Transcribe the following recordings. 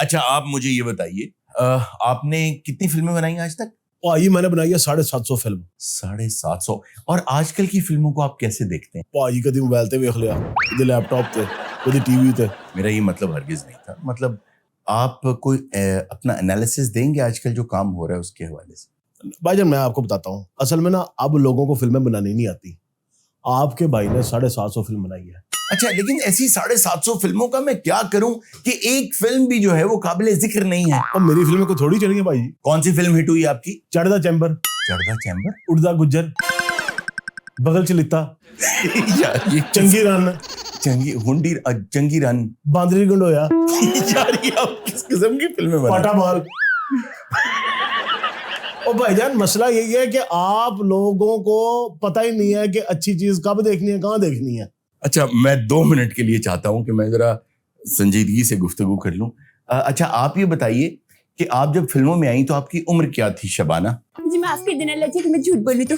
अच्छा आप मुझे ये बताइए, आपने कितनी फिल्में बनाई आज तक? भाई मैंने बनाई है 750 फिल्म। 750? और आजकल की फिल्मों को आप कैसे देखते हैं? भाई कभी मोबाइल ते वेख लिया, कभी लैपटॉप ते, कभी टीवी ते। मेरा ये मतलब हरगिज नहीं था। मतलब आप कोई अपना एनालिसिस देंगे आजकल जो काम हो रहा है उसके हवाले से? भाईजान मैं आपको बताता हूँ, असल में ना अब लोगों को फिल्में बनानी नहीं आती। आपके भाई ने 750 फिल्म बनाई है। अच्छा, लेकिन ऐसी 750 फिल्मों का मैं क्या करूं कि एक फिल्म भी जो है वो काबिले जिक्र नहीं है। और मेरी फिल्में को थोड़ी चली है भाई। कौन सी फिल्म हिट हुई आपकी? चढ़दा चैम्बर, चढ़दा चैम्बर, उड़दा गुज्जर, बगल चलिता, यार ये चंगी रन, चंगी हुंडी, चंगी रन, बांदरी गंडोया। यार ये आप किस किस्म की फिल्में बना? पाटामाल। और भाईजान मसला यही है कि आप लोगों को पता ही नहीं है कि अच्छी चीज कब देखनी है, कहाँ देखनी है। अच्छा, मैं 2 मिनट के लिए चाहता हूं कि मैं जरा संजीदगी से गुफ्तगू कर लूं। अच्छा आप ये बताइए कि आप जब फिल्मों में आई तो आपकी उम्र क्या थी शबाना? मुझे माफ कर देना लज्जा कि मैं झूठ बोलूं तो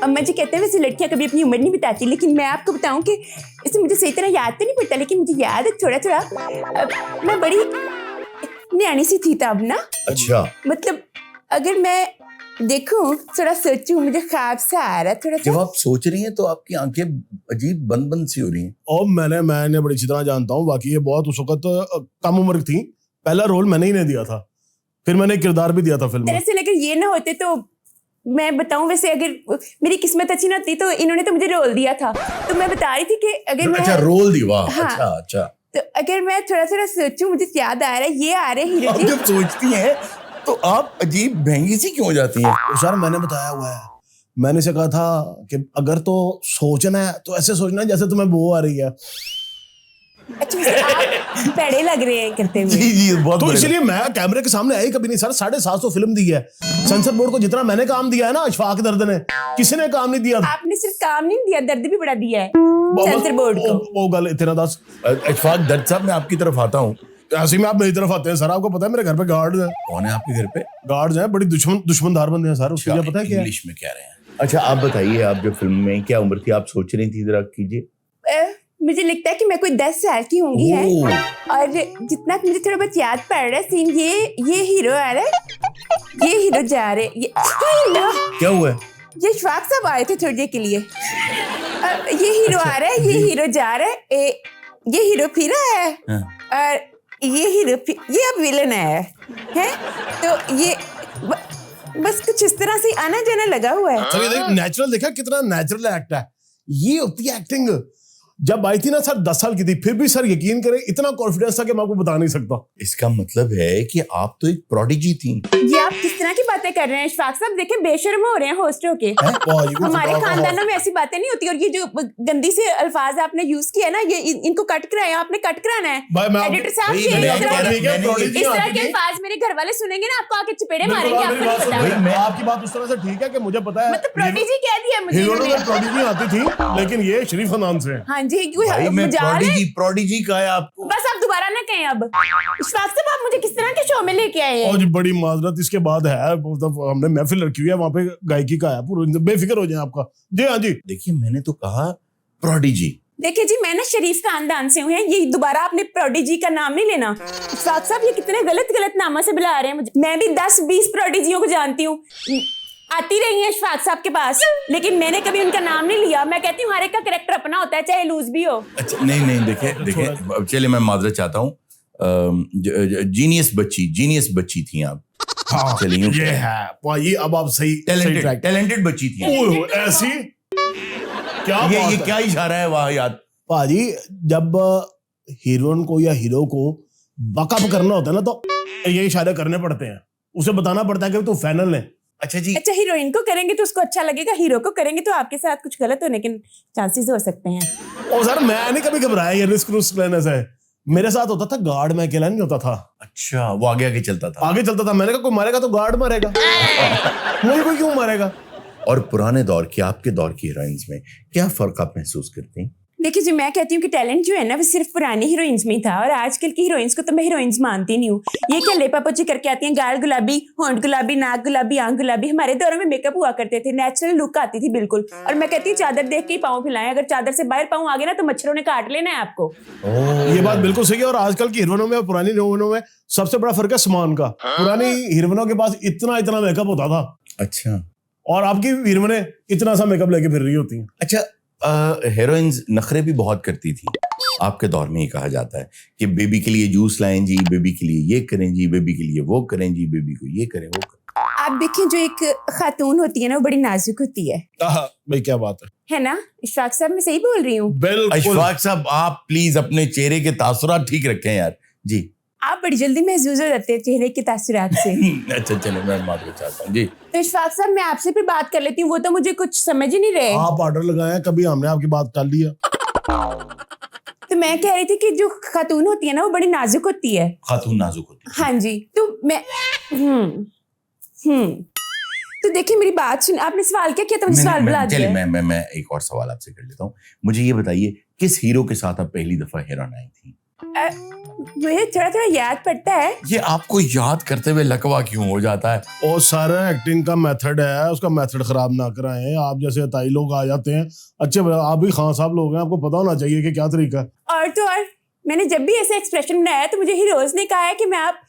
अम्मा जी कहते हैं वैसे लड़कियां कभी अपनी उम्र नहीं बताती, लेकिन मैं आपको बताऊं कि इसे मुझे सही तरह याद तो नहीं पड़ता, लेकिन मुझे याद है थोड़ा थोड़ा। मैं बड़ी न्याणी सी थी तब ना। अच्छा, मतलब अगर मैं देखूं थोड़ा सोचूं, मुझे ख्वाब सा आ रहा है थोड़ा जब सा। आप सोच रही हैं तो आपकी आंखें अजीब बंद बंद सी हो रही हैं। और मैंने बड़ी अच्छी तरह जानता हूँ, बाकी ये बहुत उस वक्त कम उम्र थी। पहला रोल मैंने ही नहीं दिया था, फिर मैंने किरदार भी दिया था फिल्म में। दरअसल अगर ये ना होते तो मैं बताऊं, वैसे अगर मेरी किस्मत अच्छी ना होती तो इन्होंने तो मुझे रोल दिया था। तो मैं बता रही थी कि अगर मैं अच्छा, रोल दिया। हाँ। अच्छा तो अगर मैं थोड़ा थोड़ा सोचूं, मुझे याद आ रहा है, ये आ रहे हैं हीरो आप जी। जब सोचती हैं तो आप अजीब भैंगी सी क्यों हो जाती हैं? सर मैंने बताया हुआ है, मैंने से कहा था कि अगर तो सोचना है तो ऐसे सोचना है जैसे तुम्हें बो आ रही है। अच्छा वैसे आप बड़े लग रहे हैं करते हुए। जी बहुत तो बड़े। इसलिए मैं कैमरे के सामने आई कभी नहीं सर। 750 फिल्म दी है। सेंसर बोर्ड को जितना मैंने काम दिया है ना, अशफाक दर्द ने किसी ने काम नहीं दिया। आपने सिर्फ काम नहीं दिया, दर्द भी बड़ा दिया है सेंसर बोर्ड को। वो गल इतना दस। अशफाक दर्द साहब, मैं आपकी तरफ आता हूँ। ऐसे में आप मेरी तरफ आते हैं सर। आपको पता है मेरे घर पे गार्ड्स हैं। कौन है आपके घर पे? गार्ड्स हैं, बड़ी दुश्मनदार बंदे हैं सर। उसकी क्या पता है क्या है? इंग्लिश में कह रहे हैं। अच्छा आप बताइए, आप जब फिल्म में क्या उम्र थी, आप सोच रही थी, जरा कीजिए। मुझे लगता है कि मैं कोई 10 साल की होंगी है। और जितना मुझे थोड़ा बहुत याद पड़ रहा है सीन, ये हीरो आ रहा है, ये हीरो जा रहे, ये क्या हुआ है? ये अशफाक साहब आए थे थोड़ी देर के लिए। ये हीरो आ रहा है, ये हीरो जा रहा है, ये हीरो फिर आया है और ये हीरो ये अब विलन आया है। तो ये बस कुछ इस तरह से आना जाना लगा हुआ है। सर ये नेचुरल देखा कितना नेचुरल एक्ट है। ये होती है एक्टिंग। जब आई थी ना सर 10 साल की थी, फिर भी सर यकीन करें इतना कॉन्फिडेंस था कि मैं आपको बता नहीं सकता। इसका मतलब है कि आप तो एक प्रोडिजी थी। ये आप किस तरह की बातें कर रहे हैं अशफाक साहब? देखिए बेशर्म हो रहे हैं होस्ट होके। हमारे खानदानों में ऐसी बातें नहीं होती। और ये जो गंदी से अल्फाज आपने यूज किया ना, ये इनको कट कराया, आपने कट कराना है एडिटर साहब। इस तरह के अल्फाज मेरे घर वाले सुनेंगे ना, आपको आके चपेड़े मारेंगे। आपको नहीं पता। मैं आपकी बात उस तरह से ठीक है कि मुझे पता है, मतलब प्रोडिजी कह दिया मुझे इन्होंने। प्रोडिजी आती थी, लेकिन ये शरीफ खानदान से है। हाँ जी, मजाक है। प्रोडिजी का है आपको। बस आप दोबारा ना कहें अब। अशफाक साहब आप मुझे किस तरह के शो में लेके आए हैं? और बड़ी माजरत इसके बाद है, मतलब हमने महफिल रखी हुई है वहाँ पे गायकी का है पूरा। बेफिक्र हो जाए आपका। जी हाँ जी। देखिए मैंने तो कहा प्रोडिजी। देखिए जी, मैं ना शरीफ खानदान से हूँ। ये दोबारा आपने प्रोडिजी का नाम नहीं लेना। अशफाक साहब ये कितने गलत नामा से बुला रहे हैं मुझे। मैं भी 10-20 प्रोडिजियों को जानती हूँ, आती रही है अशफाक साहब के पास, लेकिन मैंने कभी उनका नाम नहीं लिया। मैं कहती हूँ हर एक का कैरेक्टर अपना होता है, चाहे लूज भी हो। अच्छा नहीं देखिए चलिए मैं माजरत चाहता हूँ। जीनियस बच्ची थी आप। हाँ, चलिए ये है भाई। अब आप सही टैलेंटेड बच्ची थी। ऐसी क्या ये क्या इशारा है वाह याद भाजी? जब हीरोइन को या हीरो को बकअप करना होता है ना, तो ये इशारे करने पड़ते हैं। उसे बताना पड़ता है कि तू फाइनल है। अच्छा जी। अच्छा, हीरोइन को करेंगे तो उसको अच्छा लगेगा, हीरो को करेंगे तो आपके साथ कुछ गलत होने के चांसेस हो सकते हैं। ओ सर मैं नहीं कभी घबराया ये रिस्क लेने से। मेरे साथ होता था गार्ड, मैं अकेला नहीं होता था। अच्छा, वो आगे चलता था। आगे चलता था। मैंने कहा कोई मारेगा तो गार्ड मारेगा, मुझे कोई क्यों मारेगा? और पुराने दौर की, आपके दौर की हीरोइंस में क्या फर्क आप महसूस करती हैं? देखिए जी, मैं कहती हूँ कि टैलेंट जो है ना वो सिर्फ पुरानी हीरोइंस में ही था, और आजकल की हीरोइंस को तो मैं हीरोइंस मानती नहीं हूँ। ये क्या लेपापोची करके आती हैं, गाल गुलाबी, होंठ गुलाबी, नाक गुलाबी, आंख गुलाबी। हमारे दौर में मेकअप हुआ करते थे, नेचुरल लुक आती थी बिल्कुल। और मैं कहती हूँ चादर देख के ही पाँव फैलाएं, अगर चादर से बाहर पाँव आ गए ना तो मच्छरों ने काट लेना है आपको। ये बात बिल्कुल सही है। और आजकल की हीरोइनों में और पुरानी हीरोइनों में सबसे बड़ा फर्क है समान का। पुरानी हीरोइनों के पास इतना मेकअप होता था, अच्छा, और आपकी हीरोइनें इतना सा मेकअप लेके फिर रही होती हैं। अच्छा, हीरोइंस नखरे भी बहुत करती थी आपके दौर में। ही कहा जाता है कि बेबी के लिए जूस लाएं जी, बेबी के लिए ये करें जी, बेबी के लिए वो करें जी, बेबी को ये करें वो करें। आप देखिए जो एक खातून होती है ना वो बड़ी नाजुक होती है भाई क्या बात है ना इशफाक साहब? मैं सही बोल रही हूँ? बिल्कुल। इशफाक साहब, आप प्लीज अपने चेहरे के तासुरात ठीक रखें यार जी। आप बड़ी जल्दी महसूस हो जाते हैं चेहरे के तासुरात से। अच्छा चलो, मैं माफी चाहता हूँ जी। तो इशफाक साहब, मैं आपसे भी बात कर लेती हूँ, वो तो मुझे कुछ समझ ही नहीं रहे। आप ऑर्डर लगाए, कभी हमने आपकी बात कर लिया। तो मैं कह रही थी कि जो खातून होती है ना वो बड़ी नाजुक होती है। खातून नाजुक होती है। हाँ जी, तो मैं तो देखिए मेरी बात सुन, आपने सवाल क्या किया था? मुझे सवाल बुला दिया। चलिए मैं एक और सवाल आपसे कर लेता हूँ। मुझे ये बताइए, किस हीरो के साथ आप पहली दफा हीरोइन आई थी? मुझे थोड़ा याद पड़ता है। ये आपको याद करते हुए लकवा क्यों हो जाता है? और सारा एक्टिंग का मेथड है, उसका मेथड खराब ना कराएं। आप जैसे अताई लोग आ जाते हैं, अच्छे आप भी खान साहब लोग हैं, आपको पता होना चाहिए कि क्या तरीका है। और तो और मैंने जब भी ऐसे एक्सप्रेशन बनाया तो मुझे हीरोज ने कहा है कि मैं आप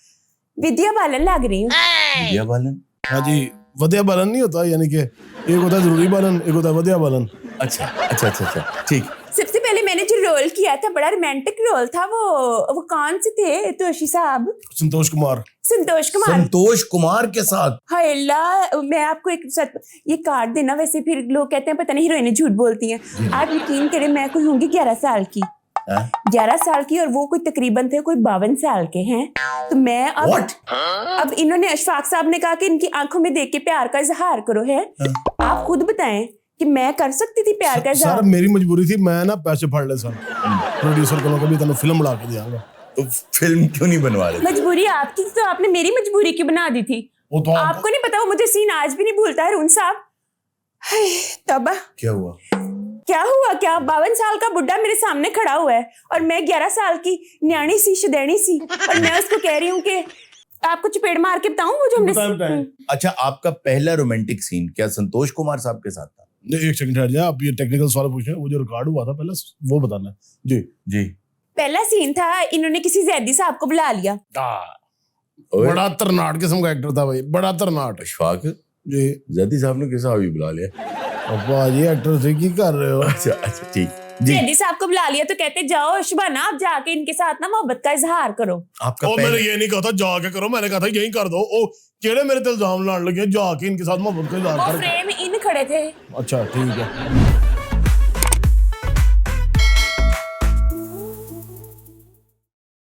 विद्या बालन लग रही हूँ। विद्या बालन? हाँ जी, विद्या बालन नहीं होता, यानी कि एक होता है जरूरी बालन, एक होता है विद्या बालन। अच्छा, ठीक। सबसे पहले मैंने जो रोल किया था बड़ा रोमांटिक रोल था। वो कौन से थे तोशी साहब? संतोष कुमार के साथ। हाय अल्लाह, मैं आपको एक ये कार्ड देना। वैसे फिर लोग कहते हैं पता नहीं हीरोइनें झूठ बोलती हैं। आप यकीन करें, मैं कोई होंगी 11 साल की। 11 साल की, और वो कोई तकरीबन थे कोई 52 साल के हैं। तो मैं अब इन्होंने, अशफाक साहब ने कहा कि इनकी आंखों में देख के प्यार का इजहार करो है। आप खुद बताएं कि मैं कर सकती थी प्यार का इजहार? सर मेरी मजबूरी थी, मैं ना पैसे फाड़ ले सर प्रोड्यूसर को कभी तनु फिल्म बना के दियांगा। तो फिल्म क्यों नहीं बनवा रहे? मजबूरी आपकी, तो आपने मेरी मजबूरी क्यों बना दी थी? वो तो आपको नहीं पता, वो मुझे सीन आज भी नहीं भूलता है। रून साहब, तबा क्या हुआ? क्या 52 साल का बुड्ढा मेरे सामने खड़ा हुआ है और मैं 11 साल की न्याणी सी, शदैणी सी, और मैं उसको कह रही हूँ कि आपको चपेट मार के बताऊं वो जो हमने। अच्छा, आपका पहला रोमांटिक सीन क्या संतोष कुमार साहब के साथ था? एक सेकंड ठहर जाए, आप ये टेक्निकल सवाल पूछ रहे हैं। वो जो रिकॉर्ड हुआ था पहले वो बताना है। जी पहला सीन था, इन्होंने किसी जैदी साहब को बुला लिया। बड़ा तरनाट किस्म का एक्टर था भाई, बड़ा तरनाट। अशफाक जी, जैदी साहब ने किसा अभी बुला लिया? अब्बा ये एक्टर से की कर रहे हो? अच्छा ठीक। जैदी साहब को बुला लिया तो कहते जाओ शुभाना, आप जाके इनके साथ ना मोहब्बत का इजहार करो। आपका मैंने ये नहीं कहा था जाके करो, मैंने कहा था यही कर दो। ओ केड़े मेरे ते इल्जाम लाने लगे, जाके इनके साथ मोहब्बत का इजहार करो। फ्रेम इन खड़े थे। अच्छा ठीक है।